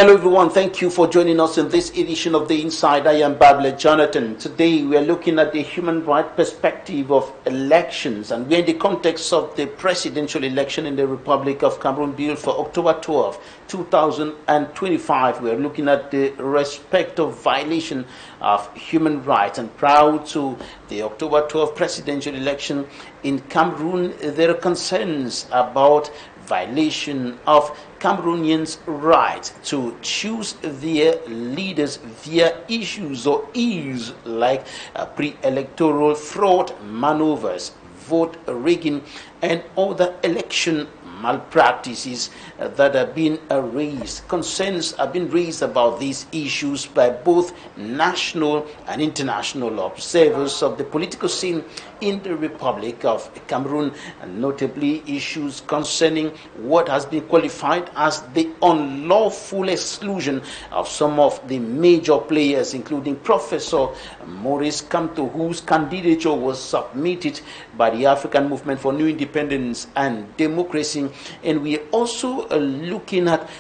Hello everyone, thank you for joining us in this edition of The Inside. I am Babler Jonathan. Today we are looking at the human rights perspective of elections, and we are in the context of the presidential election in the Republic of Cameroon bill for October 12, 2025. We are looking at the respect of violation of human rights, and prior to the October 12 presidential election in Cameroon, there are concerns about violation of Cameroonians' right to choose their leaders via issues or ease like pre-electoral fraud maneuvers, vote rigging, and other election malpractices that have been raised. Concerns have been raised about these issues by both national and international observers of the political scene in the Republic of Cameroon, and notably issues concerning what has been qualified as the unlawful exclusion of some of the major players, including Professor Maurice Kamto, whose candidature was submitted by the African Movement for New Independence and Democracy. And we are also looking at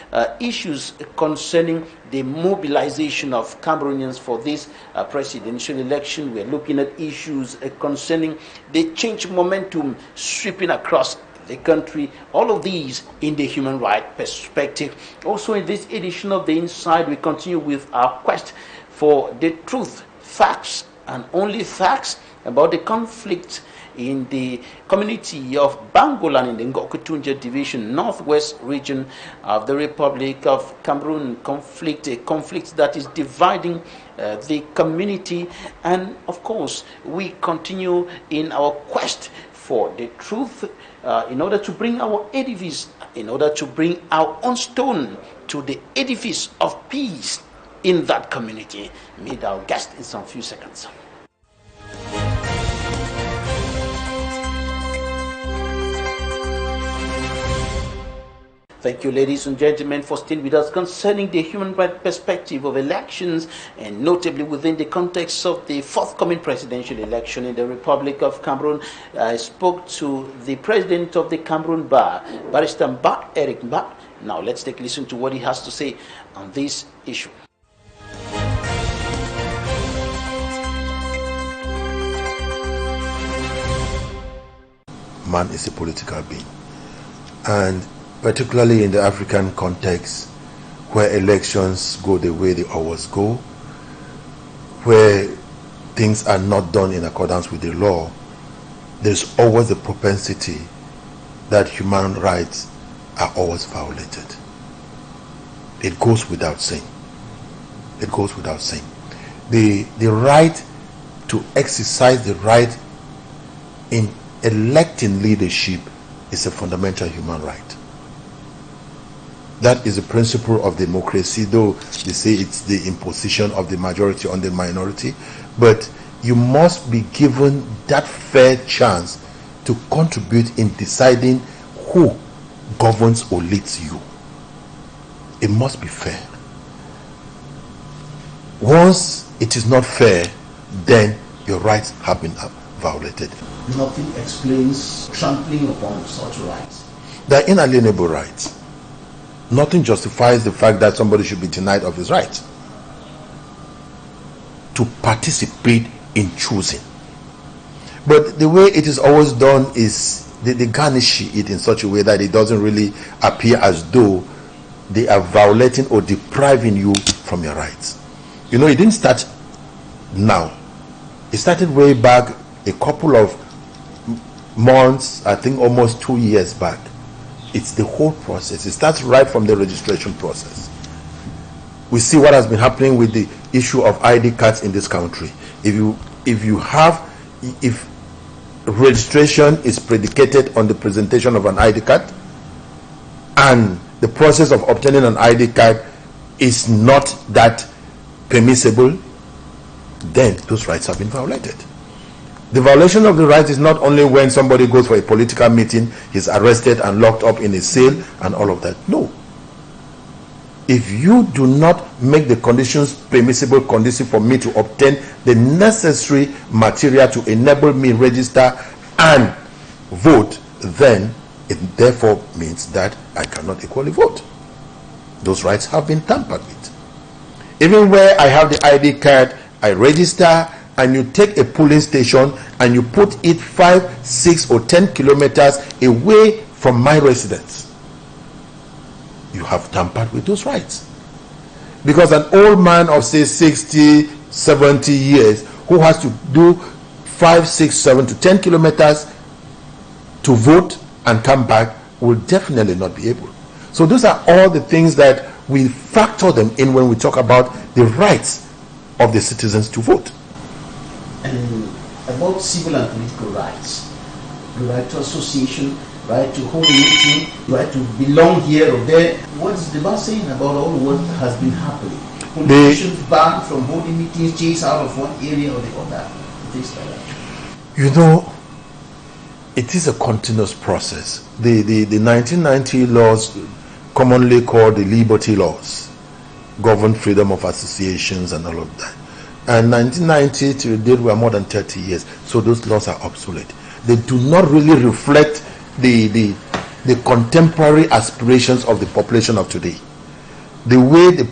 issues concerning the mobilization of Cameroonians for this presidential election. We are looking at issues concerning the change momentum sweeping across the country. All of these in the human rights perspective. Also in this edition of The Inside, we continue with our quest for the truth, facts, and only facts about the conflict in the community of Bangolan in the Ngokutunja division, northwest region of the Republic of Cameroon. A conflict that is dividing the community. And of course, we continue in our quest for the truth in order to bring our edifice, in order to bring our own stone to the edifice of peace in that community. Meet our guest in some few seconds. Thank you, ladies and gentlemen, for staying with us concerning the human rights perspective of elections, and notably within the context of the forthcoming presidential election in the Republic of Cameroon. I spoke to the president of the Cameroon Bar, Barrister Ecric. Now let's take a listen to what he has to say on this issue. Man is a political being, and particularly in the African context, where elections go the way they always go, where things are not done in accordance with the law, there's always a propensity that human rights are always violated. It goes without saying. It goes without saying. The right to exercise the right in electing leadership is a fundamental human right. That is the principle of democracy, though they say it's the imposition of the majority on the minority. But you must be given that fair chance to contribute in deciding who governs or leads you. It must be fair. Once it is not fair, then your rights have been violated. Nothing explains trampling upon such rights. They are inalienable rights. Nothing justifies the fact that somebody should be denied of his right to participate in choosing. But the way it is always done is they garnish it in such a way that it doesn't really appear as though they are violating or depriving you from your rights. You know, it didn't start now. It started way back a couple of months, I think almost 2 years back. It's the whole process. It starts right from the registration process. We see what has been happening with the issue of ID cards in this country. If registration is predicated on the presentation of an ID card, and the process of obtaining an ID card is not that permissible, then those rights have been violated. The violation of the right is not only when somebody goes for a political meeting, he's arrested and locked up in a cell and all of that. No. If you do not make the conditions permissible, conducive for me to obtain the necessary material to enable me register and vote, then it therefore means that I cannot equally vote. those rights have been tampered with. Even where I have the ID card, I register, and you take a polling station and you put it 5, 6, or 10 kilometers away from my residence, you have tampered with those rights. Because an old man of, say, 60, 70 years who has to do 5, 6, 7 to 10 kilometers to vote and come back will definitely not be able. So those are all the things that we factor them in when we talk about the rights of the citizens to vote. And about civil and political rights, the right to association, right to hold a meeting, right to belong here or there. What is the bar saying about all what has been happening? Politicians banned from holding meetings, chased out of one area or the other, things like that. You know, it is a continuous process. The 1990 laws, commonly called the Liberty Laws, govern freedom of associations and all of that. And 1990 to date, we are more than 30 years, so those laws are obsolete. They do not really reflect the contemporary aspirations of the population of today. The way the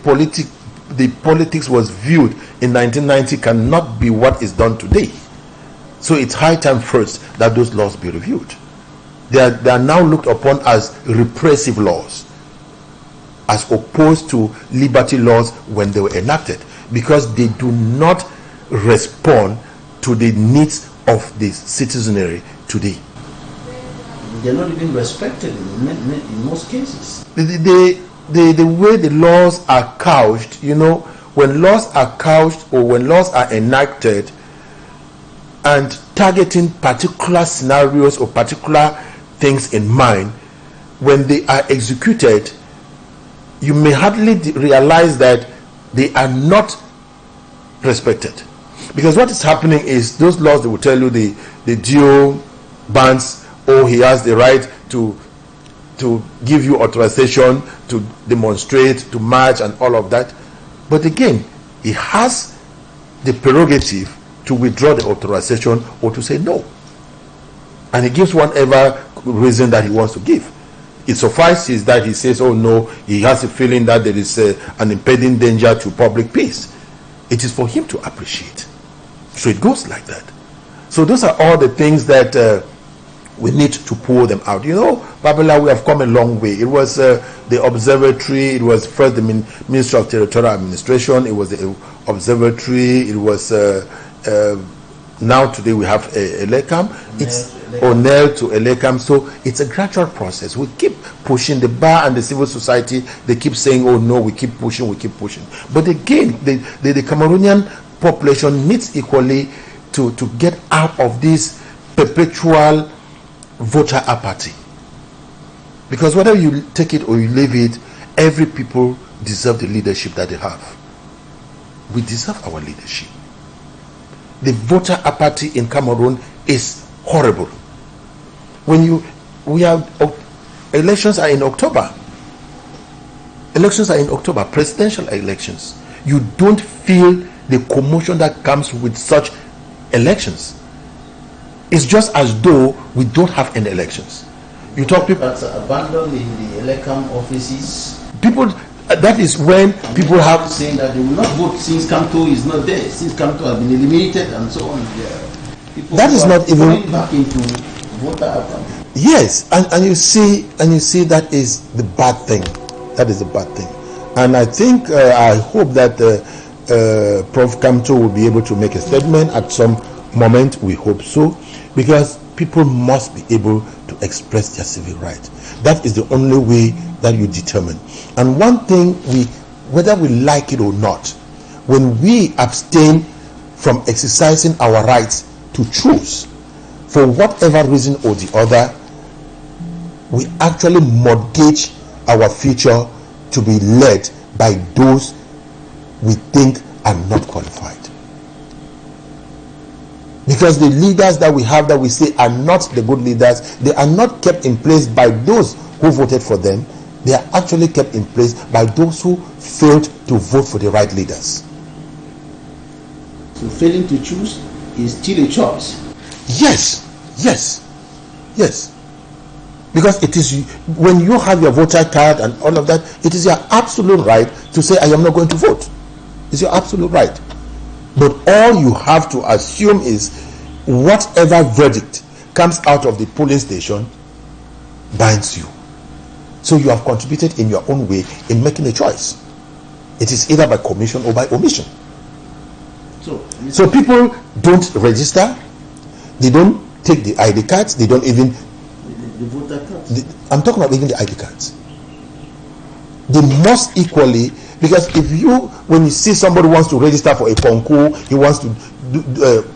politics was viewed in 1990 cannot be what is done today. So it's high time first that those laws be reviewed. They are now looked upon as repressive laws, as opposed to liberty laws when they were enacted, because they do not respond to the needs of the citizenry today. They're not even respected in most cases. The way the laws are couched, you know, when laws are couched or when laws are enacted and targeting particular scenarios or particular things in mind, when they are executed, you may hardly realize that they are not respected. Because what is happening is those laws, they will tell you the DO bans, or he has the right to give you authorization to demonstrate, to march and all of that. But again, he has the prerogative to withdraw the authorization or to say no. And he gives whatever reason that he wants to give. It suffices that he says, oh no, he has a feeling that there is an impending danger to public peace. It is for him to appreciate. So it goes like that. So those are all the things that we need to pull them out. You know, Babylon, we have come a long way. It was the observatory, it was first the Ministry of Territorial Administration, it was the observatory, it was now today we have Elecam. It's Onel to Elecam. So it's a gradual process. We keep pushing. The bar and the civil society, they keep saying, oh no, we keep pushing, we keep pushing. But again, the Cameroonian population needs equally to get out of this perpetual voter apathy. Because whether you take it or you leave it, every people deserve the leadership that they have. We deserve our leadership. The voter apathy in Cameroon is horrible. When elections are in October. Elections are in October, presidential elections. You don't feel the commotion that comes with such elections. It's just as though we don't have any elections. You talk people that's abandoned in the Elecam offices. People, that is when people have saying that they will not vote since Camto is not there, since Camto has been eliminated and so on. People that is not even back into voter apathy. Yes, and you see that is the bad thing. That is the bad thing. And I think I hope that Prof. Camto will be able to make a statement at some moment. We hope so, because people must be able to express their civil rights. That is the only way that you determine. And one thing, whether we like it or not, when we abstain from exercising our rights to choose for whatever reason or the other, we actually mortgage our future to be led by those we think are not qualified. Because the leaders that we have, that we say are not the good leaders, they are not kept in place by those who voted for them. They are actually kept in place by those who failed to vote for the right leaders. So failing to choose is still a choice. Yes. Because it is, when you have your voter card and all of that, it is your absolute right to say, I am not going to vote. It's your absolute right. But all you have to assume is whatever verdict comes out of the polling station binds you. So you have contributed in your own way in making a choice. It is either by commission or by omission. So people don't register, they don't take the ID cards, they don't even... The voter cards? I'm talking about even the ID cards. They must equally, because if you, when you see somebody wants to register for a concours, he wants to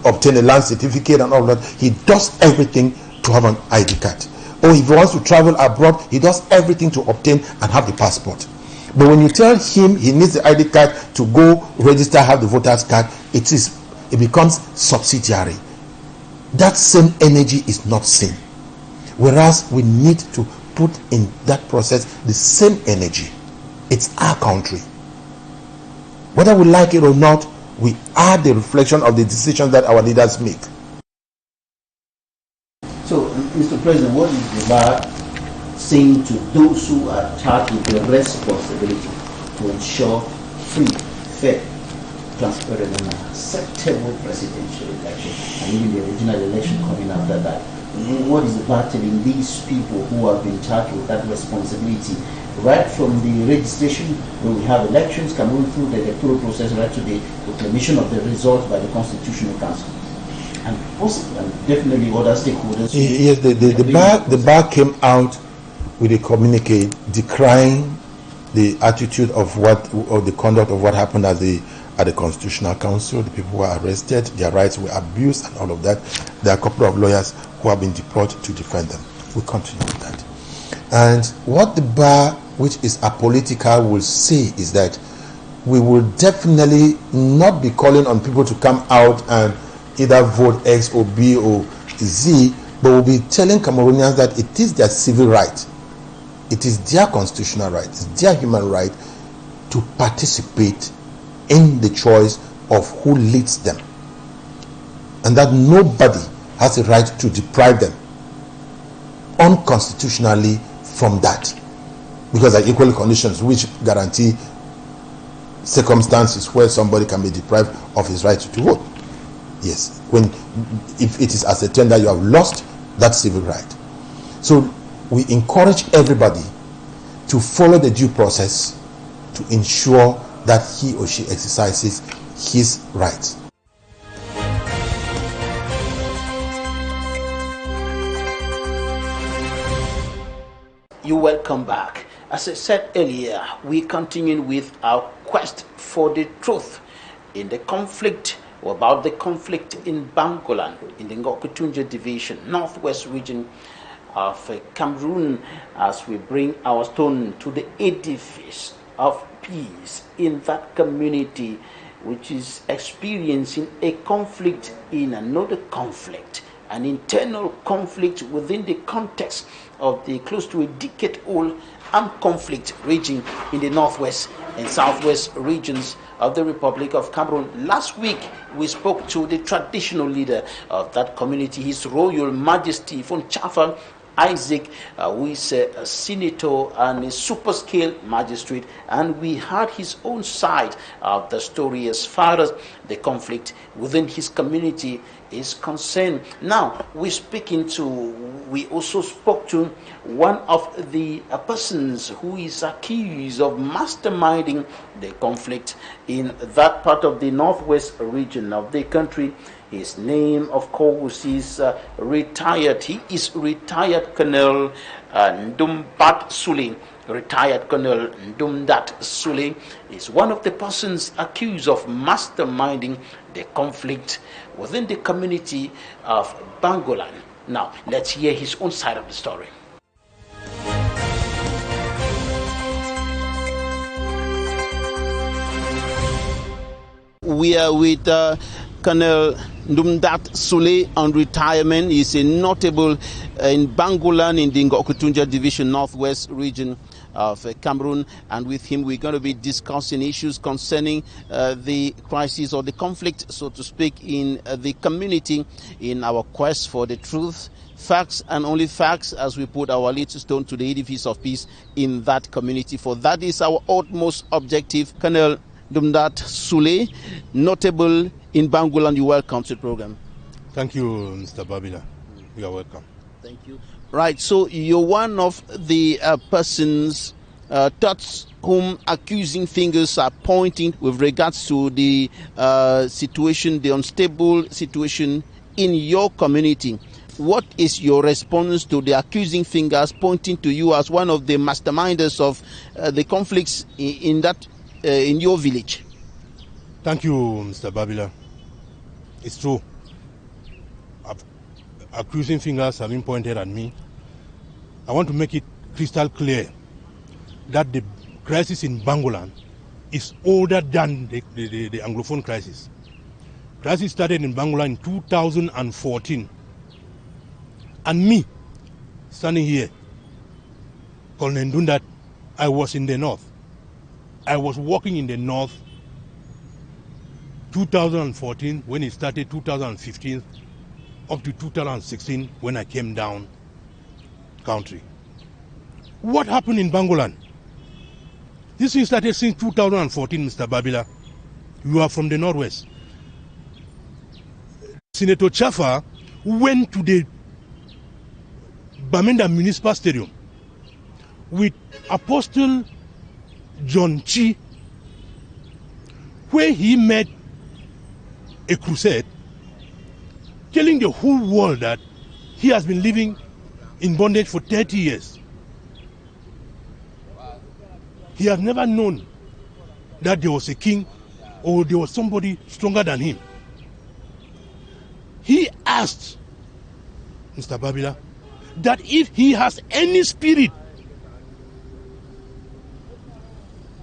obtain a land certificate and all that, he does everything to have an ID card. Or if he wants to travel abroad, he does everything to obtain and have the passport. But when you tell him he needs the ID card to go register, have the voter's card, it becomes subsidiary. That same energy is not seen. Whereas we need to put in that process the same energy. It's our country. Whether we like it or not, we are the reflection of the decisions that our leaders make. So, Mr. President, what is the bar saying to those who are charged with the responsibility to ensure free, fair, transparent and acceptable presidential election, and even the regional election coming after that? What is the bar telling these people who have been charged with that responsibility, right from the registration when we have elections, Cameroon through the electoral process, right to the proclamation of the results by the Constitutional Council? And possibly, and definitely other stakeholders. Yes, the bar came out with a communique decrying the attitude of the conduct of what happened at the Constitutional Council. The people were arrested, their rights were abused, and all of that. There are a couple of lawyers who have been deployed to defend them. We continue with that. And what the bar, which is apolitical, will say is that we will definitely not be calling on people to come out and either vote X or B or Z, but we'll be telling Cameroonians that it is their civil right, it is their constitutional right, it's their human right to participate in the choice of who leads them, and that nobody has a right to deprive them unconstitutionally from that, because there are equal conditions which guarantee circumstances where somebody can be deprived of his right to vote. Yes, if it is ascertained that you have lost that civil right. So we encourage everybody to follow the due process to ensure that he or she exercises his rights. You're welcome back. As I said earlier, we continue with our quest for the truth in the conflict, or about the conflict in Bangolan, in the Ngokutunja Division, Northwest region of Cameroon, as we bring our stone to the edifice of peace in that community which is experiencing a conflict in another conflict, an internal conflict within the context of the close to a decade-old armed conflict raging in the northwest and southwest regions of the Republic of Cameroon. Last week, we spoke to the traditional leader of that community, His Royal Majesty von Chafa Isaac, who is a senator and a super-scale magistrate, and we heard his own side of the story as far as the conflict within his community is concerned. Now, we also spoke to one of the persons who is accused of masterminding the conflict in that part of the northwest region of the country. His name, of course, is retired. He is retired Colonel NDUNDAT Sule. Retired Colonel NDUNDAT Sule is one of the persons accused of masterminding the conflict within the community of Bangolan. Now, let's hear his own side of the story. We are with Colonel NDUNDAT Sule on retirement. He is a notable in Bangolan in the Ngokutunja Division, Northwest region of Cameroon, and with him we're going to be discussing issues concerning the crisis or the conflict, so to speak, in the community, in our quest for the truth, facts and only facts, as we put our little stone to the edifice of peace in that community. For that is our utmost objective. Colonel NDUNDAT Sule, notable in Bangolan, you welcome to the program. Thank you, Mr. Babila. You are welcome. Thank you. Right, so you're one of the persons towards whom accusing fingers are pointing with regards to the situation, the unstable situation in your community. What is your response to the accusing fingers pointing to you as one of the masterminders of the conflicts in your village? Thank you, Mr. Babila. It's true. Accusing fingers have been pointed at me. I want to make it crystal clear that the crisis in Bangolan is older than the Anglophone crisis. The crisis started in Bangolan in 2014. And me, standing here, Colonel NDUNDAT, I was in the north. I was working in the north 2014 when it started, 2015 up to 2016 when I came down country. What happened in Bangolan? This thing started since 2014, Mr. Babila. You are from the northwest. Senator Chafa went to the Bamenda Municipal Stadium with Apostle John Chi, where he met a crusade telling the whole world that he has been living in bondage for 30 years. He has never known that there was a king or there was somebody stronger than him. He asked Mr. Babila that if he has any spirit,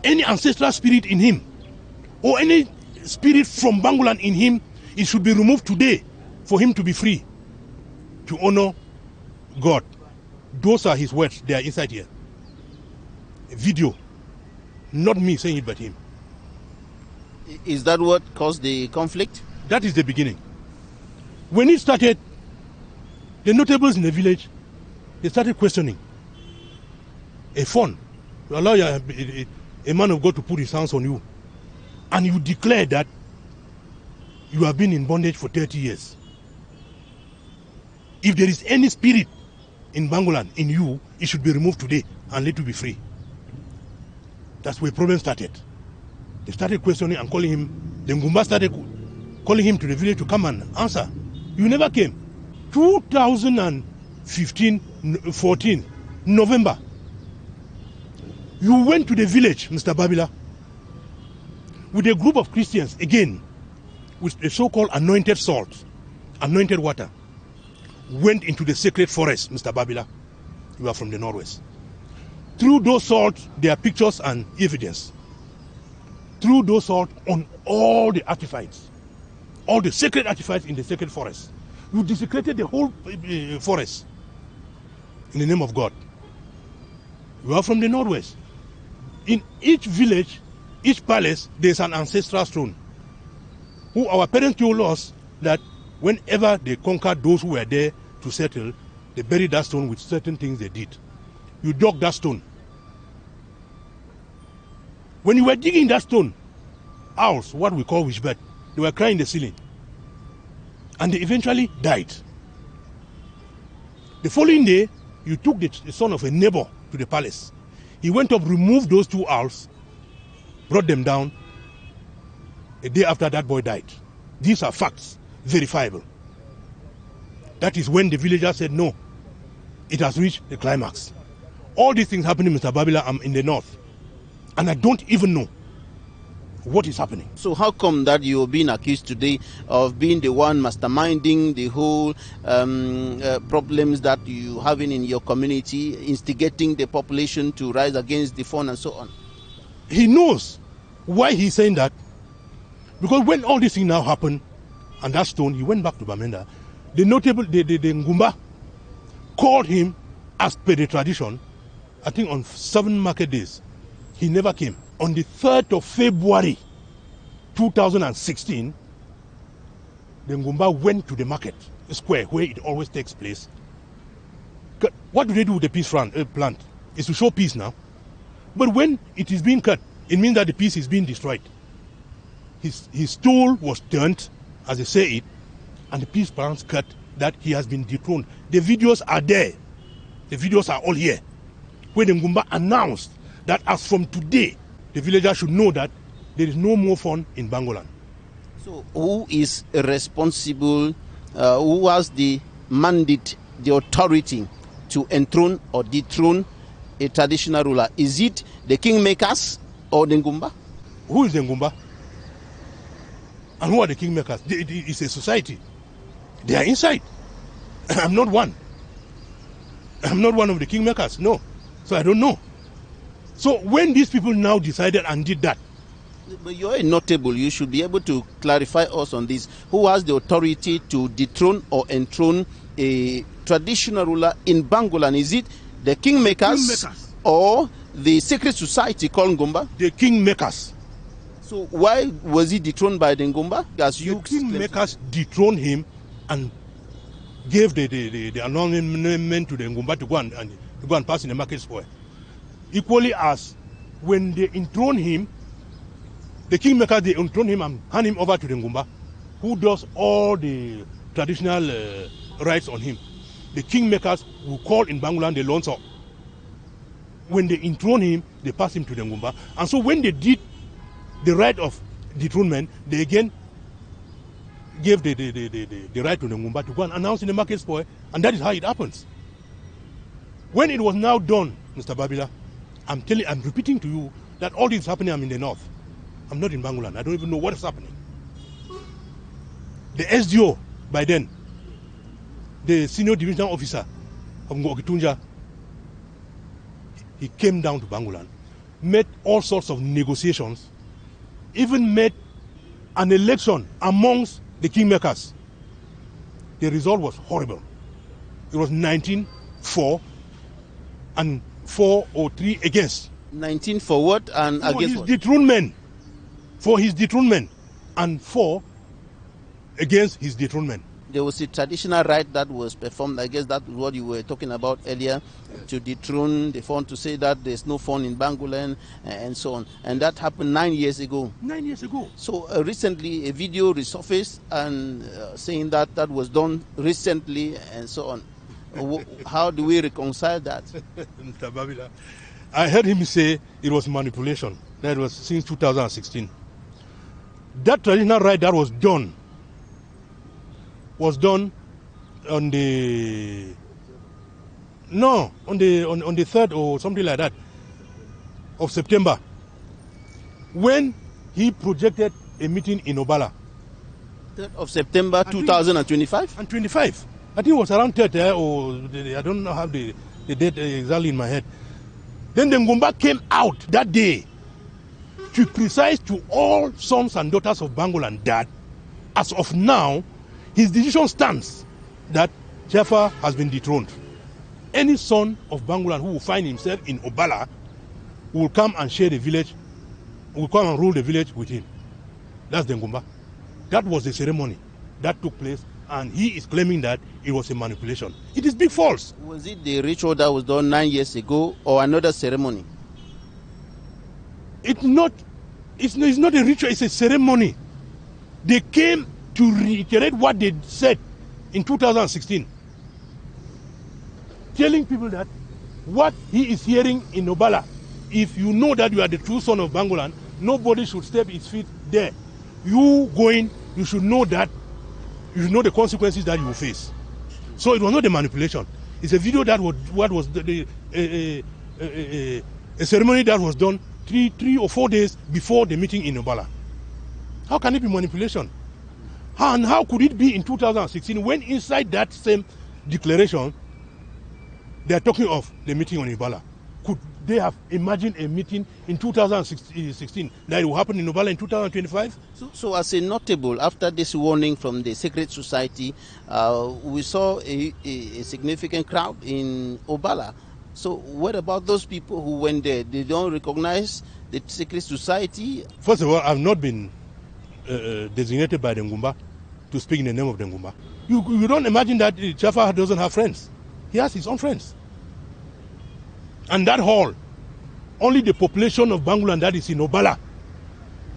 any ancestral spirit in him, or any spirit from Bangolan in him, it should be removed today for him to be free, to honor God. Those are his words. They are inside here. A video. Not me saying it, but him. Is that what caused the conflict? That is the beginning. When it started, the notables in the village, they started questioning. A phone, to allow a man of God to put his hands on you, and you declare that you have been in bondage for 30 years. If there is any spirit in Bangolan, in you, it should be removed today and let you be free. That's where the problem started. They started questioning and calling him. The Ngumba started calling him to the village to come and answer. You never came. 2014, November, you went to the village, Mr. Babila, with a group of Christians, again, with the so-called anointed salt, anointed water, went into the sacred forest, Mr. Babila. You are from the northwest. Through those salt, there are pictures and evidence. Through those salt on all the artifacts, all the sacred artifacts in the sacred forest. You desecrated the whole forest in the name of God. You are from the northwest. In each village, each palace, there's an ancestral stone, who our parents told us that whenever they conquered those who were there to settle, they buried that stone with certain things they did. You dug that stone. When you were digging that stone, owls, what we call witchbird, they were crying in the ceiling. And they eventually died. The following day, you took the son of a neighbor to the palace. He went up, removed those two owls, brought them down. A day after, that boy died. These are facts, verifiable. That is when the villagers said, no, it has reached the climax. All these things happening, Mr. Babila, I'm in the north. And I don't even know what is happening. So how come that you're being accused today of being the one masterminding the whole problems that you having in your community, instigating the population to rise against the phone and so on? He knows why he's saying that. Because when all these things now happen, and that stone, he went back to Bamenda, the notable, the Ngumba called him, as per the tradition, I think on 7 market days, he never came. On the 3rd of February 2016, the Ngumba went to the market square where it always takes place. What do they do with the peace plant? It's to show peace now. But when it is being cut, it means that the peace is being destroyed. His stool was turned, as they say it, and the peace plants cut, that he has been dethroned. The videos are there. The videos are all here. Where the Ngumba announced that as from today, the villagers should know that there is no more fun in Bangolan. So who is responsible, who has the mandate, the authority to enthrone or dethrone a traditional ruler? Is it the kingmakers or the Ngumba? Who is the Ngumba? And who are the kingmakers? It's a society. They are inside. I'm not one. I'm not one of the kingmakers, no. So I don't know. So when these people now decided and did that. But you're a notable. You should be able to clarify us on this. Who has the authority to dethrone or enthrone a traditional ruler in Bangolan? Is it the kingmakers or the secret society called Ngumba? The kingmakers. So why was he dethroned by the Ngumba? As the kingmakers dethroned him and gave the announcement to the Ngumba to go and pass in the market square. Equally as when they enthroned him, the kingmakers, they enthrone him and hand him over to the Ngumba, who does all the traditional rites on him. The kingmakers will call in Bangolan the Lonso. When they enthrone him, they pass him to the Ngumba. And so when they did the right of dethronement, they again gave the right to the Ngumba to go and announce in the market square, and that is how it happens. When it was now done, Mr. Babila, I'm repeating to you that all this is happening, I'm in the north. I'm not in Bangolan. I don't even know what is happening. The SDO, by then, the senior divisional officer of Ngokitunja, he came down to Bangolan, made all sorts of negotiations, even made an election amongst the kingmakers. The result was horrible. It was 19-4 and 4 or 3 against. 19 for what and for against his what? Dethronement. For his dethronement, and 4 against his dethronement. There was a traditional rite that was performed. I guess that was what you were talking about earlier, to dethrone the fun, to say that there's no fun in Bangolan and so on. And that happened 9 years ago. 9 years ago. So recently a video resurfaced and saying that that was done recently and so on. How do we reconcile that? Mr. Babila, I heard him say it was manipulation. That was since 2016. That traditional rite that was done on the 3rd or something like that of September, when he projected a meeting in Obala. 3rd of September 2025? And 25. I think it was around 3rd or I don't know how the date exactly in my head. Then the Ngumba came out that day to precise to all sons and daughters of Bangolan that as of now, his decision stands that Jaffa has been dethroned. Any son of Bangolan who will find himself in Obala will come and share the village, will come and rule the village with him. That's the Ngumba. That was the ceremony that took place, and he is claiming that it was a manipulation. It is big false. Was it the ritual that was done 9 years ago or another ceremony? It's not a ritual, it's a ceremony. They came to reiterate what they said in 2016, telling people that what he is hearing in Obala, if you know that you are the true son of Bangolan, nobody should step his feet there. You should know that, you should know the consequences that you will face. So it was not a manipulation. It's a video that was a ceremony that was done 3 or 4 days before the meeting in Obala. How can it be manipulation? And how could it be in 2016 when inside that same declaration they are talking of the meeting on Obala? Could they have imagined a meeting in 2016 that will happen in Obala in 2025? So as a notable, after this warning from the secret society, we saw a significant crowd in Obala. So what about those people who went there? They don't recognize the secret society? First of all, I've not been designated by the Ngumba to speak in the name of the Ngumba. You don't imagine that Jaffa doesn't have friends. He has his own friends. And that hall, only the population of Bangolan that is in Obala,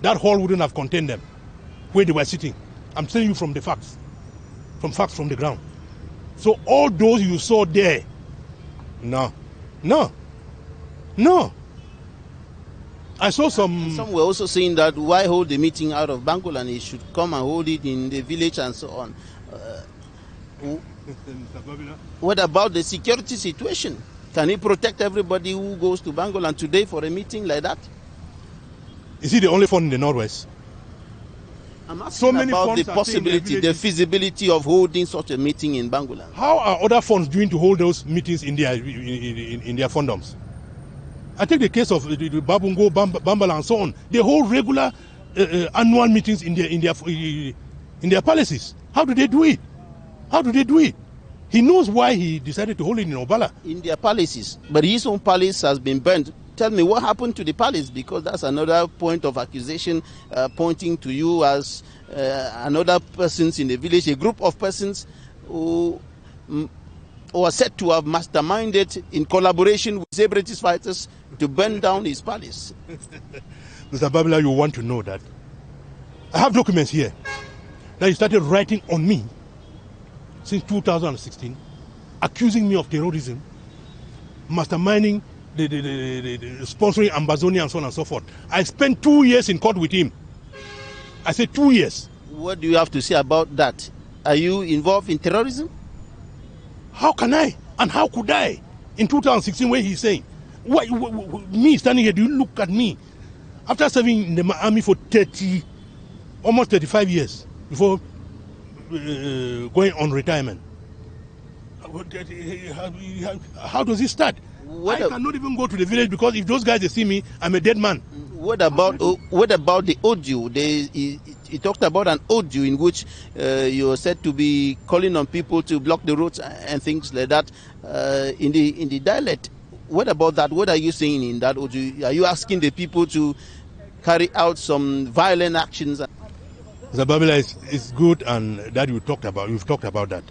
that hall wouldn't have contained them where they were sitting. I'm telling you from the facts from the ground. So all those you saw there, no. I saw some were also saying that why hold the meeting out of Bangolan? He should come and hold it in the village and so on. What about the security situation? Can he protect everybody who goes to Bangolan today for a meeting like that? Is he the only fund in the Northwest? I'm asking about the possibility, the feasibility of holding such a meeting in Bangolan. How are other funds doing to hold those meetings in their fundoms? I take the case of the Babungo, Bambala, and so on. They hold regular annual meetings in their palaces. How do they do it? He knows why he decided to hold it in Obala. In their palaces, but his own palace has been burnt. Tell me what happened to the palace, because that's another point of accusation pointing to you as another persons in the village, a group of persons who are said to have masterminded in collaboration with separatist fighters to burn down his palace. Mr. Babila, you want to know that I have documents here that you started writing on me since 2016, accusing me of terrorism, masterminding, the sponsoring Ambazonia and so on and so forth. I spent 2 years in court with him. I said 2 years. What do you have to say about that? Are you involved in terrorism? How can I? And how could I? In 2016, when he's saying, me standing here, do you look at me? After serving in the army for almost 35 years before going on retirement, how does it start? I cannot even go to the village because if those guys they see me, I'm a dead man. What about the audio? He talked about an audio in which you're said to be calling on people to block the roads and things like that in the dialect. What about that? What are you saying in that audio? Are you asking the people to carry out some violent actions? Zababila, is good, and that you've talked about that.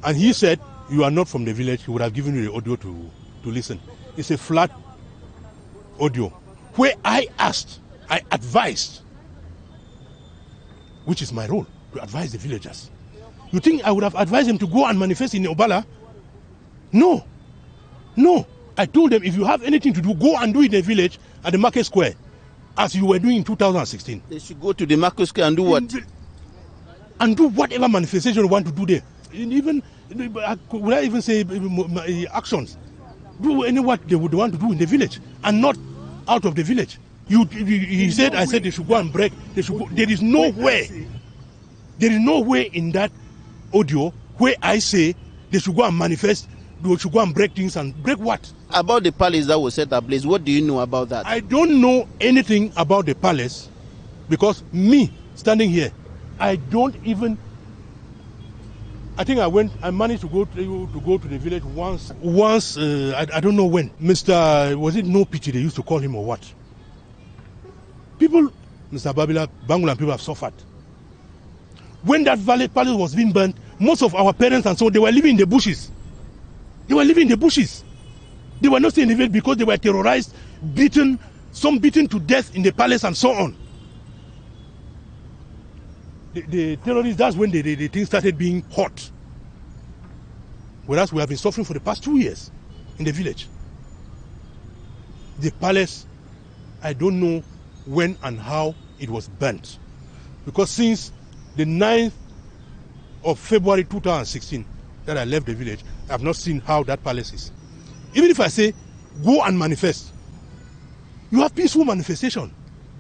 And he said you are not from the village. He would have given you the audio to listen. It's a flat audio where I advised, which is my role, to advise the villagers. You think I would have advised them to go and manifest in Obala? No. I told them, if you have anything to do, go and do it in the village at the market square, as you were doing in 2016. They should go to the market square and do what? And do whatever manifestation you want to do there. Even, would I even say actions? Do what they would want to do in the village and not out of the village. I said they should go and break. They should go. There is nowhere in that audio where I say they should go and manifest, they should go and break things. And break what? About the palace that was set ablaze, what do you know about that? I don't know anything about the palace because me standing here, I don't even. I think I managed to go to the village once. I don't know when. Was it No Pity they used to call him or what? People, Mr. Babila, Bangolan people have suffered. When that palace was being burnt, most of our parents and so they were living in the bushes. They were not staying in the village because they were terrorized, beaten, some beaten to death in the palace and so on. The terrorists, that's when the thing started being hot. Whereas we have been suffering for the past 2 years in the village. The palace, I don't know when and how it was burnt. Because since the 9th of February 2016 that I left the village, I have not seen how that palace is. Even if I say, go and manifest, you have peaceful manifestation.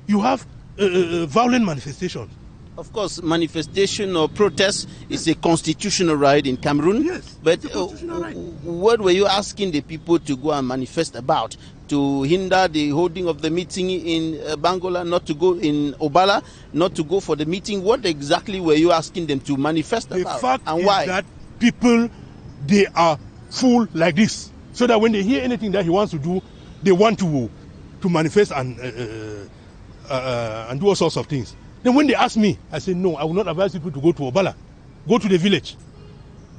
You have violent manifestation. Of course, manifestation or protest is a constitutional right in Cameroon. Yes, but what were you asking the people to go and manifest about? To hinder the holding of the meeting in Bangolan, not to go in Obala, not to go for the meeting? What exactly were you asking them to manifest about? The fact and is why? that people, they are full like this. So that when they hear anything that he wants to do, they want to manifest and do all sorts of things. Then when they ask me, I say, no, I will not advise people to go to Obala. Go to the village.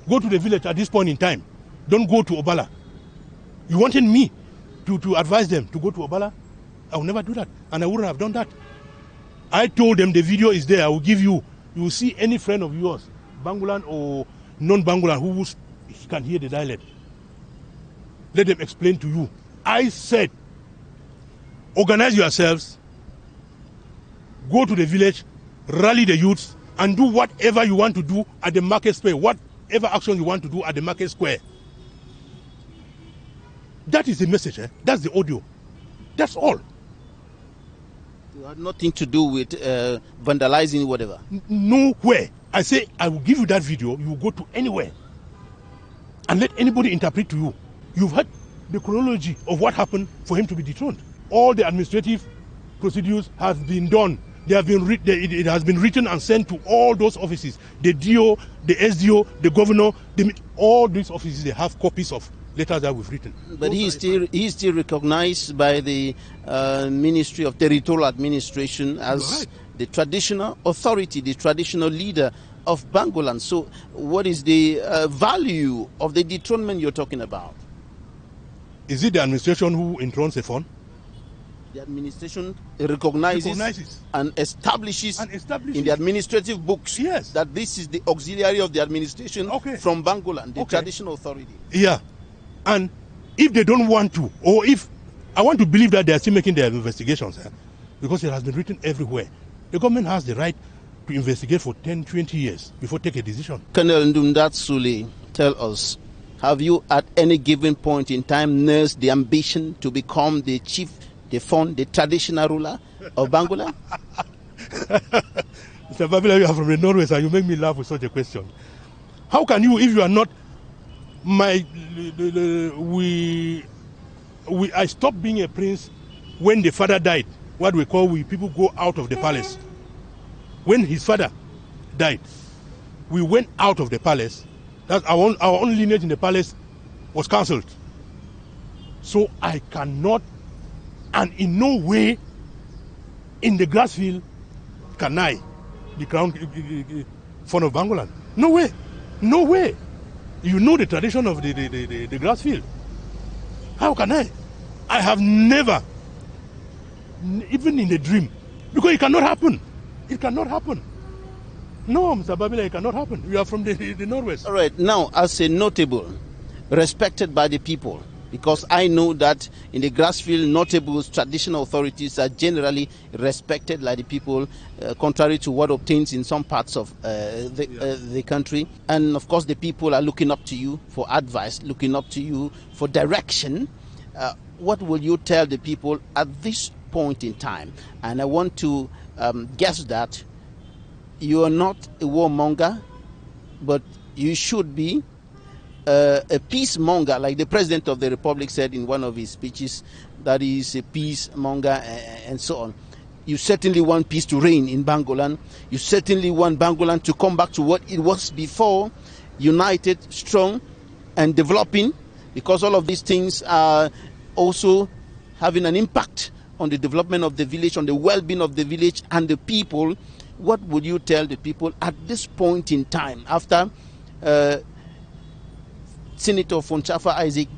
Go to the village at this point in time. Don't go to Obala. You wanted me to advise them to go to Obala? I will never do that. And I wouldn't have done that. I told them the video is there. I will give you. You will see any friend of yours, Bangolan or non-Bangolan, who can hear the dialect. Let them explain to you. I said, organize yourselves, go to the village, rally the youths, and do whatever you want to do at the market square, whatever action you want to do at the market square. That is the message. That's the audio. That's all. You had nothing to do with vandalizing, whatever. Nowhere. I say, I will give you that video. You will go to anywhere and let anybody interpret to you. You've heard the chronology of what happened for him to be dethroned. All the administrative procedures have been done. They have been it has been written and sent to all those offices. The DO, the SDO, the governor, all these offices, they have copies of letters that we've written. But he is still recognized by the Ministry of Territorial Administration as the traditional authority, the traditional leader of Bangolan. So what is the value of the dethronement you're talking about? Is it the administration who enthrones the fund? The administration recognizes and establishes in the administrative books that this is the auxiliary of the administration from Bangolan, the traditional authority. Yeah. And if they don't want to, or if I want to believe that they are still making their investigations, because it has been written everywhere, the government has the right to investigate for 10, 20 years before take a decision. Colonel NDUNDAT Sule, tell us, have you at any given point in time nursed the ambition to become the chief, the traditional ruler of Bangolan? Mr. Babila, you are from the Northwest and you make me laugh with such a question. How can you, if you are not I stopped being a prince when the father died. What we call people go out of the palace. When his father died, we went out of the palace. That our own lineage in the palace was cancelled. So I cannot, and in no way, in the grass field, can I be crowned fond of Bangolan. No way, no way. You know the tradition of the grass field. How can I? I have never, even in a dream, because it cannot happen. It cannot happen. No, Mr. Babila, it cannot happen. We are from the Northwest. All right. Now, as a notable, respected by the people, because I know that in the grassfield, notables, traditional authorities are generally respected by the people, contrary to what obtains in some parts of the country. And of course, the people are looking up to you for advice, looking up to you for direction. What will you tell the people at this point in time? And I want to guess that you are not a warmonger, but you should be a peacemonger, like the President of the Republic said in one of his speeches, that he is a peacemonger and so on. You certainly want peace to reign in Bangolan. You certainly want Bangolan to come back to what it was before, united, strong, and developing, because all of these things are also having an impact on the development of the village, on the well-being of the village and the people. What would you tell the people at this point in time, after Senator Fonchafa Isaac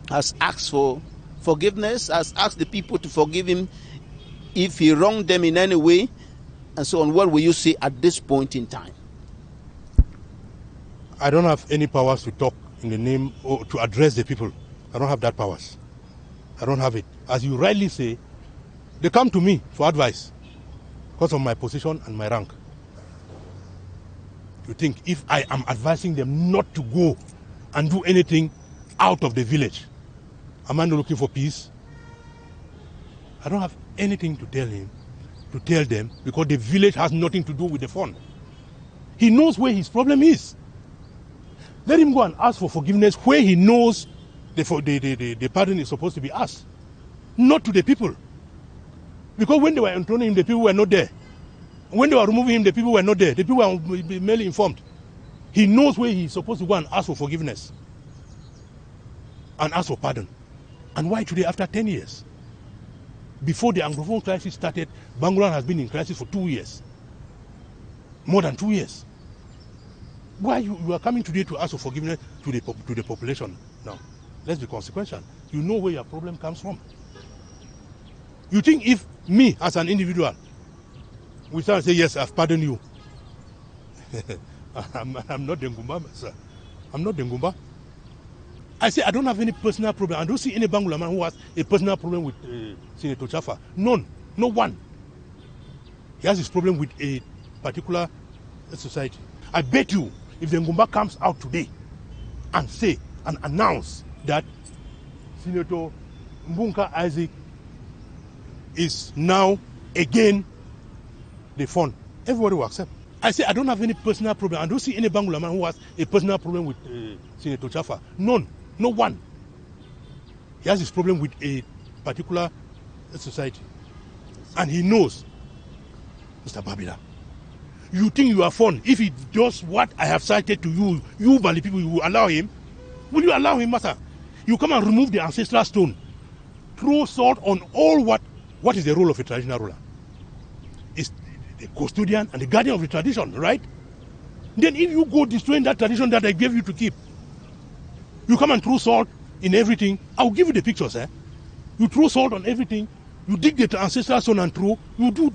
has asked for forgiveness, has asked the people to forgive him if he wronged them in any way, and so on? What will you say at this point in time? I don't have any powers to talk in the name or to address the people. I don't have that powers. I don't have it. As you rightly say, they come to me for advice because of my position and my rank. You think if I am advising them not to go and do anything out of the village, am I not looking for peace? I don't have anything to tell them, because the village has nothing to do with the fund. He knows where his problem is. Let him go and ask for forgiveness where he knows the pardon is supposed to be asked, not to the people. Because when they were enthroning him, the people were not there. When they were removing him, the people were not there. The people were merely informed. He knows where he's supposed to go and ask for forgiveness. and ask for pardon. And why today, after 10 years? Before the Anglophone crisis started, Bangolan has been in crisis for 2 years. More than 2 years. Why you are coming today to ask for forgiveness to the population? Now, let's be consequential. You know where your problem comes from. You think if me, as an individual, we start and say, yes, I've pardoned you. I'm not Dengumba, sir. I'm not Dengumba. I say I don't have any personal problem. I don't see any Bangolan man who has a personal problem with Senator Chafa. None. No one. He has his problem with a particular society. I bet you, if the Ngumba comes out today and say and announce that Senator Mbunka Isaac is now again the fund, everybody will accept. I say I don't have any personal problem. I don't see any Bangolan man who has a personal problem with Senator Chafa. None. No one. He has his problem with a particular society. And he knows, Mr. Babila, you think you are fun. If he does what I have cited to you, you Bali people, you will allow him? Will you allow him, master? You come and remove the ancestral stone. Throw salt on all what is the role of a traditional ruler? It's the custodian and the guardian of the tradition, right? Then if you go destroying that tradition that I gave you to keep, you come and throw salt in everything. I'll give you the pictures, eh? You throw salt on everything. You dig the ancestral stone and throw. You do.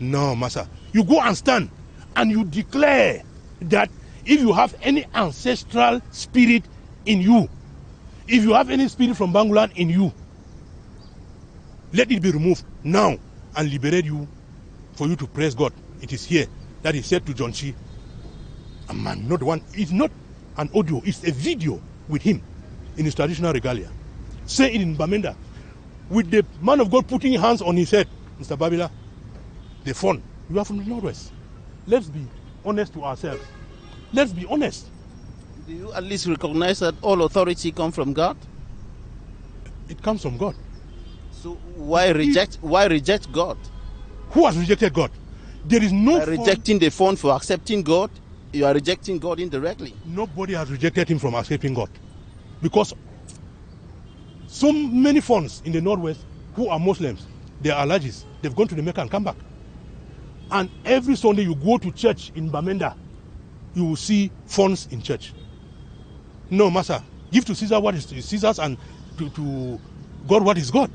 No, master. You go and stand and you declare that if you have any ancestral spirit in you, if you have any spirit from Bangolan in you, let it be removed now and liberate you for you to praise God. It is here that he said to John Chi, a man, not one. It's not an audio, it's a video with him in his traditional regalia. Say it in Bamenda, with the man of God putting hands on his head. Mr. Babila, the fun. You are from the Northwest. Let's be honest to ourselves. Let's be honest. Do you at least recognize that all authority comes from God? It comes from God. So why reject God? Who has rejected God? There is no By rejecting the fund for accepting God, you are rejecting God indirectly. Nobody has rejected him from accepting God. Because so many funds in the Northwest who are Muslims, they are Alhajis. They've gone to the Mecca and come back. And every Sunday you go to church in Bamenda, you will see funds in church. No, master. Give to Caesar what is Caesar's and to God what is God.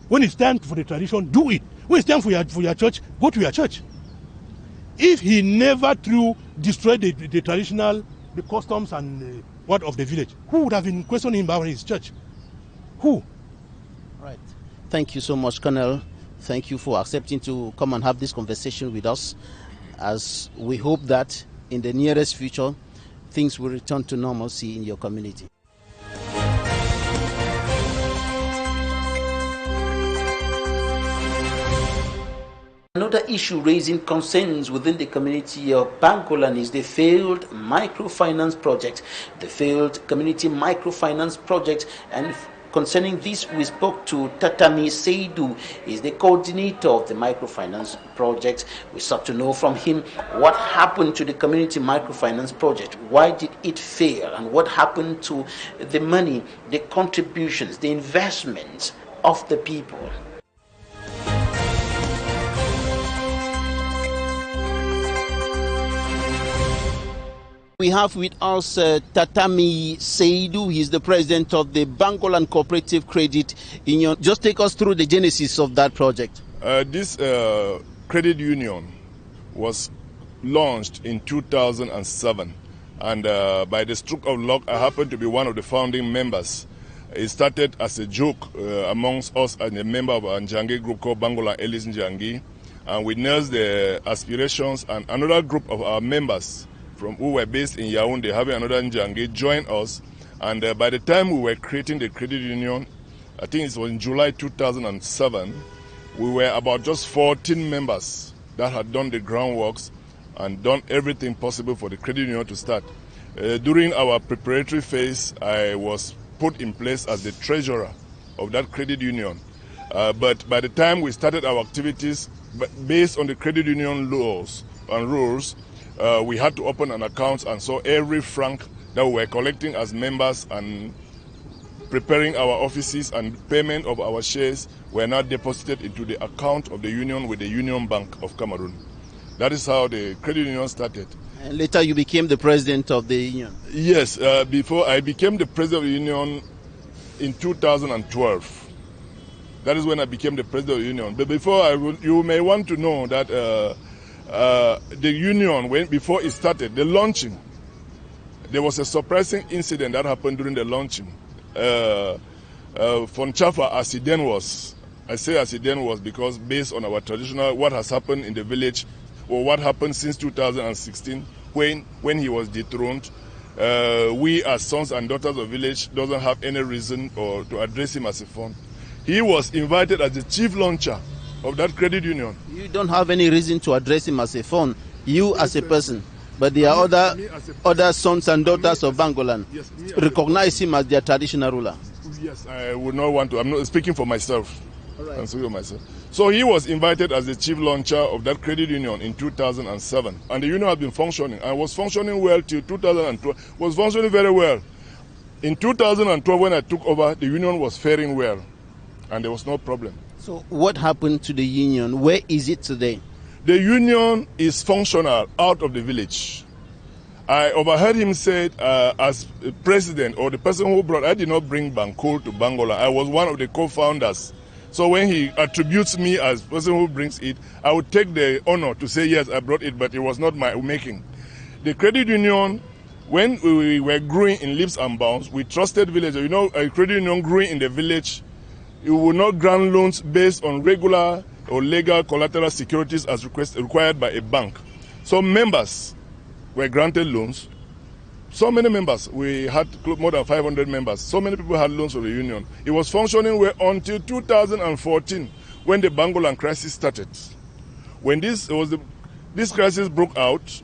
When it's time for the tradition, do it. When it's time for your church, go to your church. If he never destroyed the traditional, the customs and what of the village, who would have been questioning him about his church? Who? Right. Thank you so much, Colonel. Thank you for accepting to come and have this conversation with us, as we hope that in the nearest future, things will return to normalcy in your community. Another issue raising concerns within the community of Bangolan is the failed microfinance project. The failed community microfinance project, and concerning this, we spoke to TATAMIYIH Seidou. He is the coordinator of the microfinance project. We sought to know from him what happened to the community microfinance project. Why did it fail? And what happened to the money, the contributions, the investments of the people? We have with us TATAMIYIH Seidou. He is the president of the Bangolan Cooperative Credit Union. Just take us through the genesis of that project. This credit union was launched in 2007, and by the stroke of luck, I happened to be one of the founding members. It started as a joke amongst us and a member of a Njangi group called Bangolan Elis Njangi, and we nursed the aspirations, and another group of our members from who were based in Yaoundé, having another Njangi, joined us. And by the time we were creating the credit union, I think it was in July 2007, we were about just 14 members that had done the groundworks and done everything possible for the credit union to start. During our preparatory phase, I was put in place as the treasurer of that credit union. But by the time we started our activities, based on the credit union laws and rules, we had to open an account, and so every franc that we were collecting as members and preparing our offices, and payment of our shares were now deposited into the account of the union with the Union Bank of Cameroon. That is how the credit union started. And later you became the president of the union. Yes, before I became the president of the union in 2012. That is when I became the president of the union. But before you may want to know that the union, before it started, the launching, there was a surprising incident that happened during the launching. Fonchafa, as he then was, I say as he then was because based on our traditional, what has happened in the village, or what happened since 2016 when he was dethroned, we as sons and daughters of the village doesn't have any reason or to address him as a phone. He was invited as the chief launcher of that credit union. You don't have any reason to address him as a phone, you as a person, but there are other sons and daughters of Bangolan recognize him as their traditional ruler. Yes, I would not want to. I'm not speaking for myself. All right. I'm speaking for myself. So he was invited as the chief launcher of that credit union in 2007, and the union has been functioning and was functioning well till 2012. Was functioning very well. In 2012, when I took over, the union was faring well, and there was no problem. So what happened to the union? Where is it today? The union is functional out of the village. I overheard him say, as president or the person who brought, I did not bring Bankool to Bangolan. I was one of the co-founders. So when he attributes me as person who brings it, I would take the honor to say, yes, I brought it, but it was not my making. The credit union, when we were growing in leaps and bounds, we trusted villagers. You know, a credit union growing in the village, you will not grant loans based on regular or legal collateral securities as required by a bank. So members were granted loans. So many members, we had more than 500 members. So many people had loans from the union. It was functioning well until 2014 when the Bangolan crisis started. When this crisis broke out,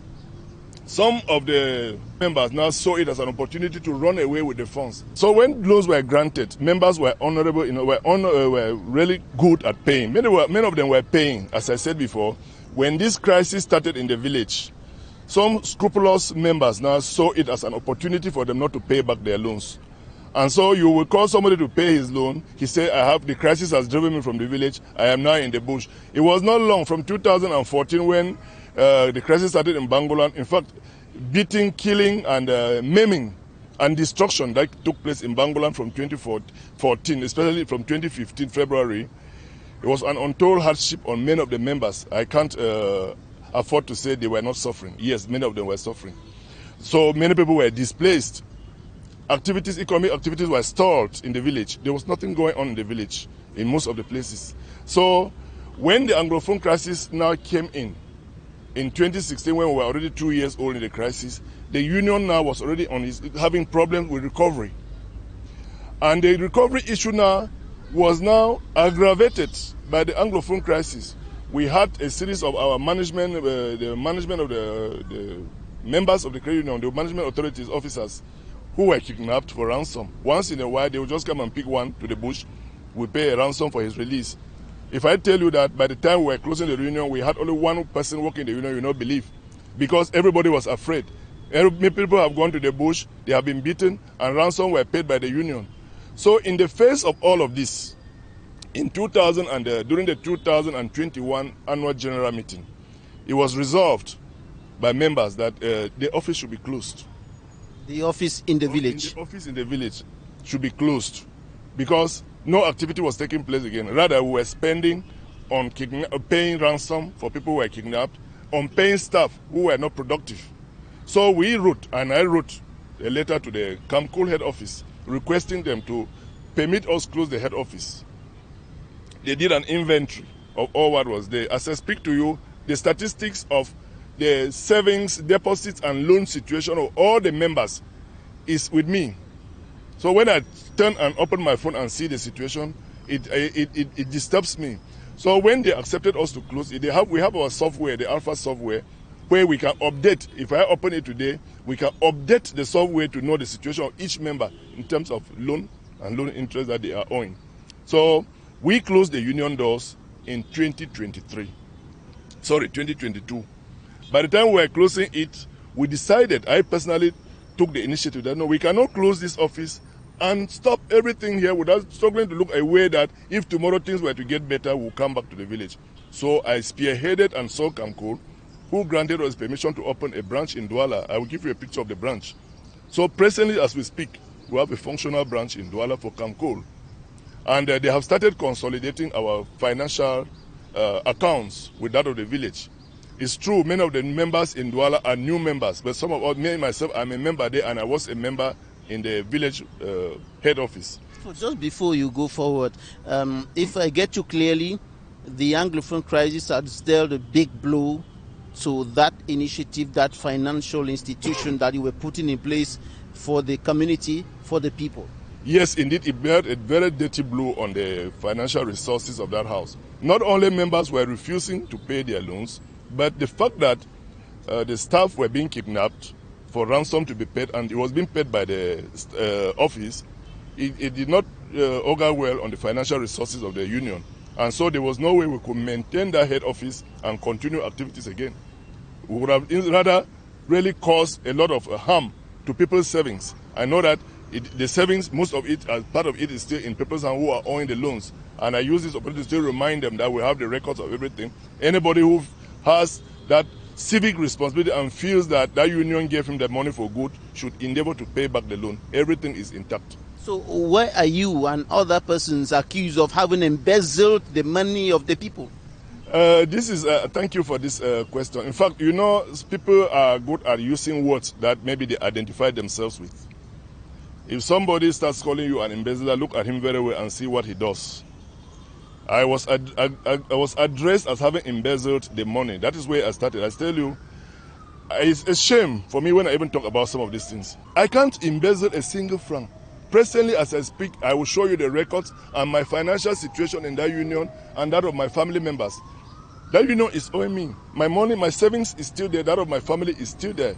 some of the members now saw it as an opportunity to run away with the funds. So when loans were granted, members were honorable, were really good at paying. Many of them were paying, as I said before. When this crisis started in the village, some scrupulous members now saw it as an opportunity for them not to pay back their loans. And so you will call somebody to pay his loan. He said, the crisis has driven me from the village. I am now in the bush. It was not long from 2014 when the crisis started in Bangolan. In fact, beating, killing, and maiming and destruction that took place in Bangolan from 2014, especially from 2015, February. It was an untold hardship on many of the members. I can't afford to say they were not suffering. Yes, many of them were suffering. So many people were displaced. Economic activities were stalled in the village. There was nothing going on in the village in most of the places. So when the Anglophone crisis now came in 2016, when we were already 2 years old in the crisis, the union now was already having problems with recovery. And the recovery issue now was now aggravated by the Anglophone crisis. We had a series of our management, the management of the members of the credit union, the management authorities, officers, who were kidnapped for ransom. Once in a while, they would just come and pick one to the bush. We pay a ransom for his release. If I tell you that by the time we were closing the union, we had only one person working in the union, you will not believe. Because everybody was afraid. Many people have gone to the bush, they have been beaten, and ransom were paid by the union. So in the face of all of this, in during the 2021 annual general meeting, it was resolved by members that the office should be closed. The office in the village? The office in the village should be closed because no activity was taking place again. Rather, we were spending on paying ransom for people who were kidnapped, on paying staff who were not productive. So we wrote, and I wrote a letter to the Camcool head office requesting them to permit us close the head office. They did an inventory of all what was there. As I speak to you, the statistics of the savings, deposits, and loan situation of all the members is with me. So when I turn and open my phone and see the situation, it disturbs me. So when they accepted us to close it, we have our software, the Alpha software, where we can update. If I open it today, we can update the software to know the situation of each member in terms of loan and loan interest that they are owing. So we closed the union doors in 2022. By the time we were closing it, we decided, I personally took the initiative that no, we cannot close this office and stop everything here without struggling to look a way that if tomorrow things were to get better, we'll come back to the village. So I spearheaded and saw Kamkol, who granted us permission to open a branch in Douala. I will give you a picture of the branch. So presently, as we speak, we have a functional branch in Douala for Kamkol. And they have started consolidating our financial accounts with that of the village. It's true, many of the members in Douala are new members, but some of us, me myself, I'm a member there, and I was a member in the village head office. So just before you go forward, if I get you clearly, the Anglophone crisis has dealt a big blow to that initiative, that financial institution that you were putting in place for the community, for the people. Yes, indeed, it bear a very dirty blow on the financial resources of that house. Not only members were refusing to pay their loans, but the fact that the staff were being kidnapped for ransom to be paid, and it was being paid by the office, it did not augur well on the financial resources of the union. And so there was no way we could maintain that head office and continue activities again. We would have rather really caused a lot of harm to people's savings. I know that the savings, most of it, part of it is still in people's hands who are owing the loans. And I use this opportunity to still remind them that we have the records of everything. Anybody who has that civic responsibility and feels that that union gave him the money for good should endeavor to pay back the loan. Everything is intact. So why are you and other persons accused of having embezzled the money of the people? Thank you for this question. In fact, you know, people are good at using words that maybe they identify themselves with. If somebody starts calling you an embezzler, look at him very well and see what he does. I was addressed as having embezzled the money. That is where I started. I tell you, it's a shame for me when I even talk about some of these things. I can't embezzle a single franc. Presently, as I speak, I will show you the records and my financial situation in that union and that of my family members. That union is owing me. My money, my savings is still there. That of my family is still there.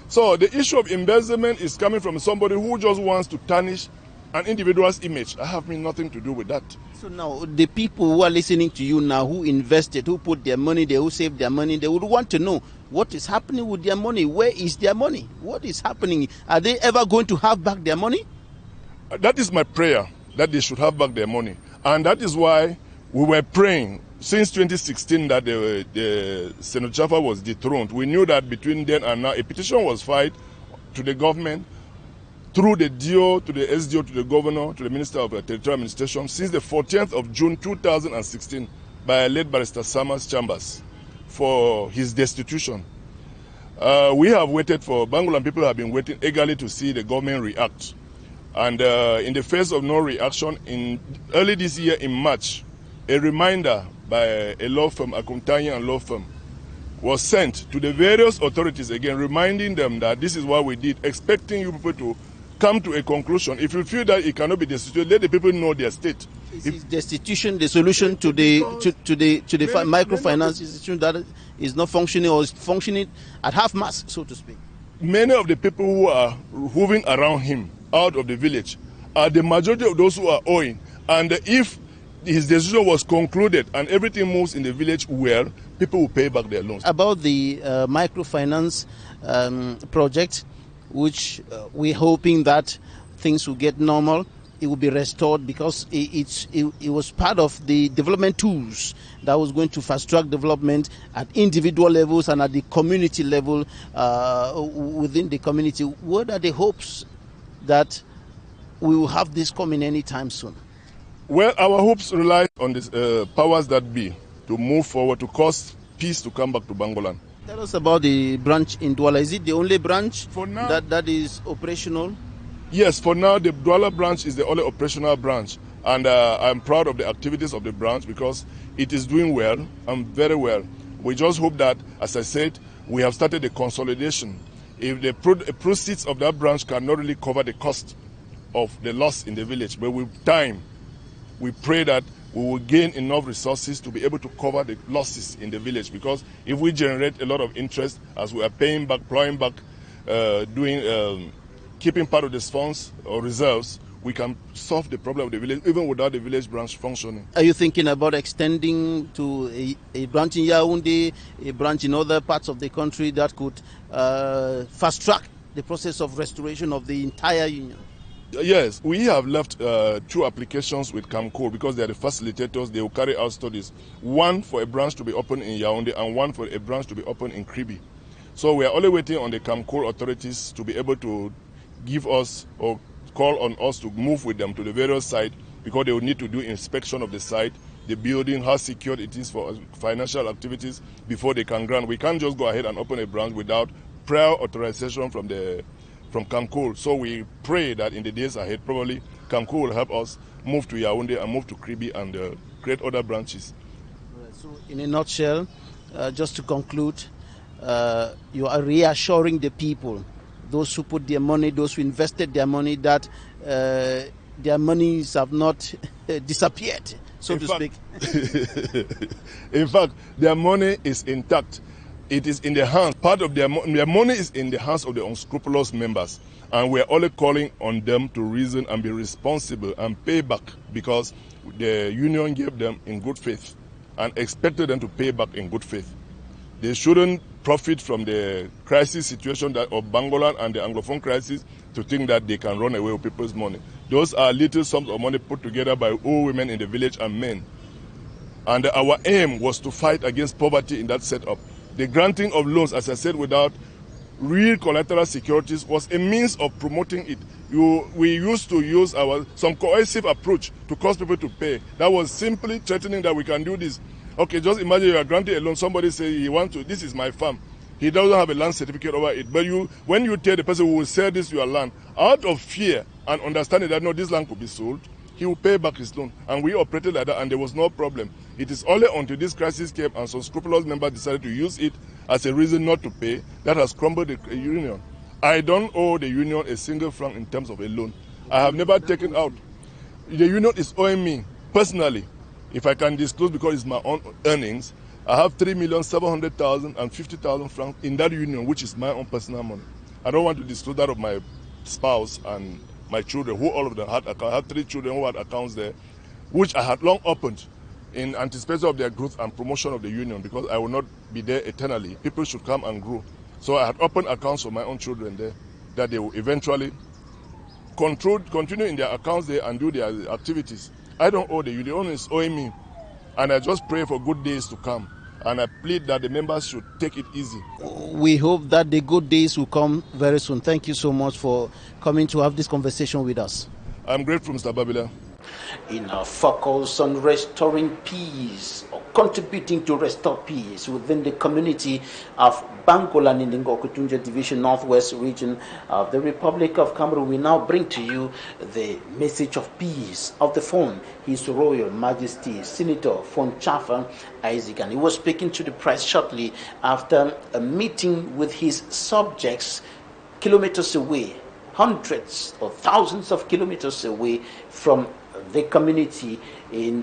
So the issue of embezzlement is coming from somebody who just wants to tarnish an individual's image. I have nothing to do with that. So now, the people who are listening to you now, who invested, who put their money there, who saved their money, they would want to know what is happening with their money. Where is their money? What is happening? Are they ever going to have back their money? That is my prayer, that they should have back their money. And that is why we were praying since 2016 that the Senator Jaffa was dethroned. We knew that between then and now, a petition was filed to the government through the DO, to the SDO, to the governor, to the Minister of Territorial Administration since the 14th of June 2016 by late Barrister Summers Chambers for his destitution. We have waited for, Bangolan people have been waiting eagerly to see the government react. And in the face of no reaction, early this year in March, a reminder by a law firm, a Kumtanya law firm, was sent to the various authorities again, reminding them that this is what we did, expecting you people to come to a conclusion. If you feel that it cannot be destituted, let the people know their state. Is destitution the solution to the microfinance institution that is not functioning or is functioning at half mast, so to speak? Many of the people who are moving around him out of the village are the majority of those who are owing. And if his decision was concluded and everything moves in the village well, people will pay back their loans. About the microfinance project, which we're hoping that things will get normal, it will be restored because it was part of the development tools that was going to fast track development at individual levels and at the community level within the community. What are the hopes that we will have this coming anytime soon? Well, our hopes rely on the powers that be to move forward, to cause peace to come back to Bangolan. Tell us about the branch in Douala. Is it the only branch for now that is operational? Yes, for now the Douala branch is the only operational branch. And I'm proud of the activities of the branch because it is doing well and very well. We just hope that, as I said, we have started the consolidation. If the proceeds of that branch cannot really cover the cost of the loss in the village, but with time, we pray that we will gain enough resources to be able to cover the losses in the village. Because if we generate a lot of interest as we are paying back, plowing back, keeping part of these funds or reserves, we can solve the problem of the village even without the village branch functioning. Are you thinking about extending to a branch in Yaoundé, a branch in other parts of the country that could fast track the process of restoration of the entire union? Yes, we have left 2 applications with CAMCO because they are the facilitators. They will carry out studies. One for a branch to be open in Yaoundé and one for a branch to be open in Kribi. So we are only waiting on the CAMCO authorities to be able to give us or call on us to move with them to the various sites, because they will need to do inspection of the site, the building, how secure it is for financial activities before they can grant. We can't just go ahead and open a branch without prior authorization from CAMCO. So we pray that in the days ahead, probably CAMCO will help us move to Yaoundé and move to Kribi and create other branches. So in a nutshell, just to conclude, you are reassuring the people, those who put their money, those who invested their money, that their monies have not disappeared, so to speak. In fact, their money is intact. It is in the hands, part of their money is in the hands of the unscrupulous members. And we are only calling on them to reason and be responsible and pay back, because the union gave them in good faith and expected them to pay back in good faith. They shouldn't profit from the crisis situation of Bangolan and the Anglophone crisis to think that they can run away with people's money. Those are little sums of money put together by old women in the village and men. And our aim was to fight against poverty in that setup. The granting of loans, as I said, without real collateral securities was a means of promoting it. We used to use some coercive approach to cause people to pay. That was simply threatening that we can do this. Okay, just imagine you are granting a loan. Somebody say he wants to, this is my farm. He doesn't have a land certificate over it. But when you tell the person who will sell this your land, out of fear and understanding that no, this land could be sold, he will pay back his loan. And we operated like that, and there was no problem. It is only until this crisis came and some scrupulous members decided to use it as a reason not to pay that has crumbled the union. I don't owe the union a single franc in terms of a loan. I have never taken out. The union is owing me personally, if I can disclose because it's my own earnings, I have 3,700,000 and 50,000 francs in that union, which is my own personal money. I don't want to disclose that of my spouse and my children, who all of them had accounts. I had 3 children who had accounts there, which I had long opened in anticipation of their growth and promotion of the union, because I will not be there eternally. People should come and grow. So I had opened accounts for my own children there, that they will eventually continue in their accounts there and do their activities. I don't owe the union, the union is owing me. And I just pray for good days to come. And I plead that the members should take it easy. We hope that the good days will come very soon. Thank you so much for coming to have this conversation with us. I'm grateful, Mr. Babila. In our focus on restoring peace, or contributing to restore peace within the community of Bangolan in the Ngokutunja Division, Northwest region of the Republic of Cameroon, we now bring to you the message of peace of the phone. His Royal Majesty Senator Fonchafa Isaac, and he was speaking to the press shortly after a meeting with his subjects kilometers away, hundreds or thousands of kilometers away from the community. In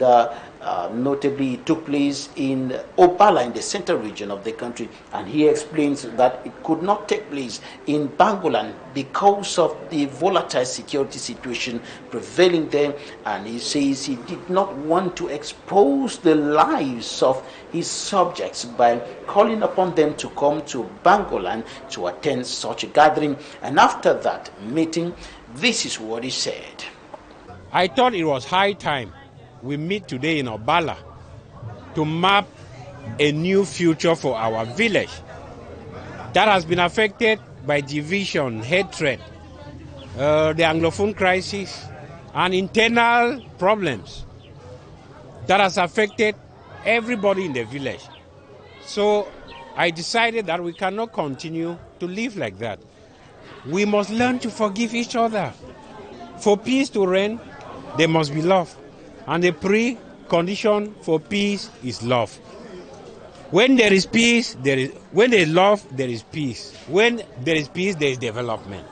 notably it took place in Opala in the central region of the country, and he explains that it could not take place in Bangolan because of the volatile security situation prevailing there, and he says he did not want to expose the lives of his subjects by calling upon them to come to Bangolan to attend such a gathering. And after that meeting, this is what he said. I thought it was high time we meet today in Opala to map a new future for our village that has been affected by division, hatred, the Anglophone crisis, and internal problems that has affected everybody in the village. So I decided that we cannot continue to live like that. We must learn to forgive each other. For peace to reign, there must be love. And the precondition for peace is love. When there is peace, when there is love, there is peace. When there is peace, there is development.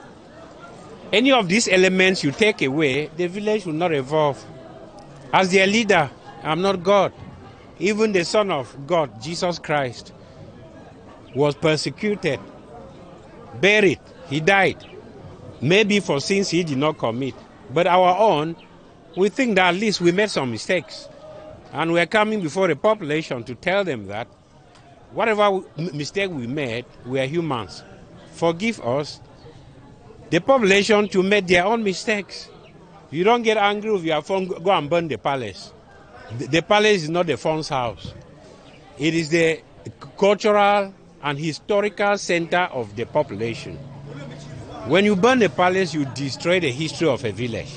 Any of these elements you take away, the village will not evolve. As their leader, I'm not God. Even the Son of God, Jesus Christ, was persecuted, buried, he died. Maybe for sins he did not commit. But our own, we think that at least we made some mistakes. And we're coming before the population to tell them that whatever mistake we made, we are humans. Forgive us. the population to make their own mistakes. You don't get angry if you have fun, go and burn the palace. The palace is not the fun's house. It is the cultural and historical center of the population. When you burn the palace, you destroy the history of a village.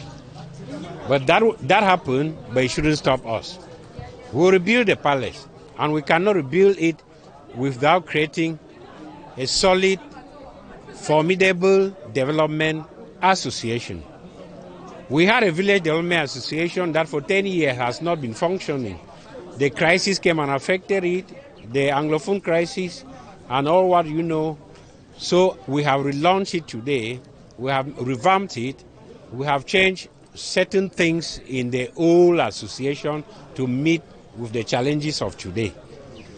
But that happened, but it shouldn't stop us. We'll rebuild the palace, and we cannot rebuild it without creating a solid, formidable development association. We had a village development association that for 10 years has not been functioning. The crisis came and affected it, the Anglophone crisis, and all what you know. So we have relaunched it today, we have revamped it, we have changed certain things in the old association to meet with the challenges of today.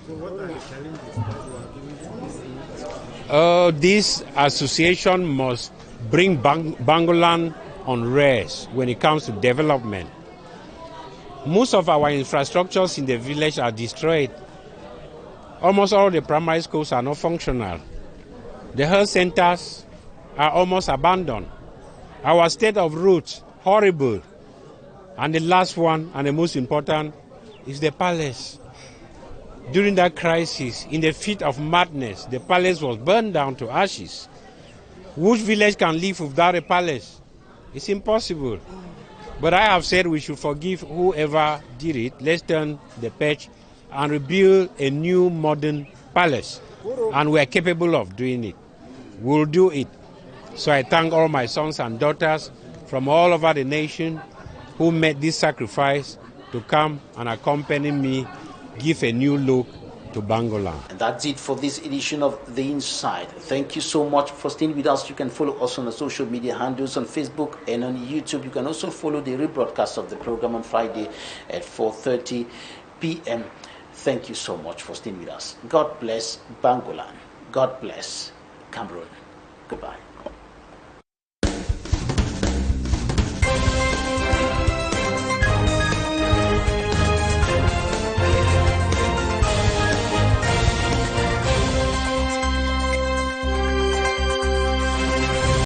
So what are the challenges that you are doing? This association must bring Bangolan on rails when it comes to development. Most of our infrastructures in the village are destroyed. Almost all the primary schools are not functional. The health centers are almost abandoned. Our state of roads, horrible. And the last one, and the most important, is the palace. During that crisis, in the fit of madness, the palace was burned down to ashes. Which village can live without a palace? It's impossible. But I have said we should forgive whoever did it. Let's turn the page and rebuild a new modern palace. And we are capable of doing it. We'll do it. So I thank all my sons and daughters from all over the nation who made this sacrifice to come and accompany me, give a new look to Bangolan. And that's it for this edition of The Inside. Thank you so much for staying with us. You can follow us on the social media handles on Facebook and on YouTube. You can also follow the rebroadcast of the program on Friday at 4:30 p.m. Thank you so much for staying with us. God bless Bangolan. God bless Cameroon. Goodbye.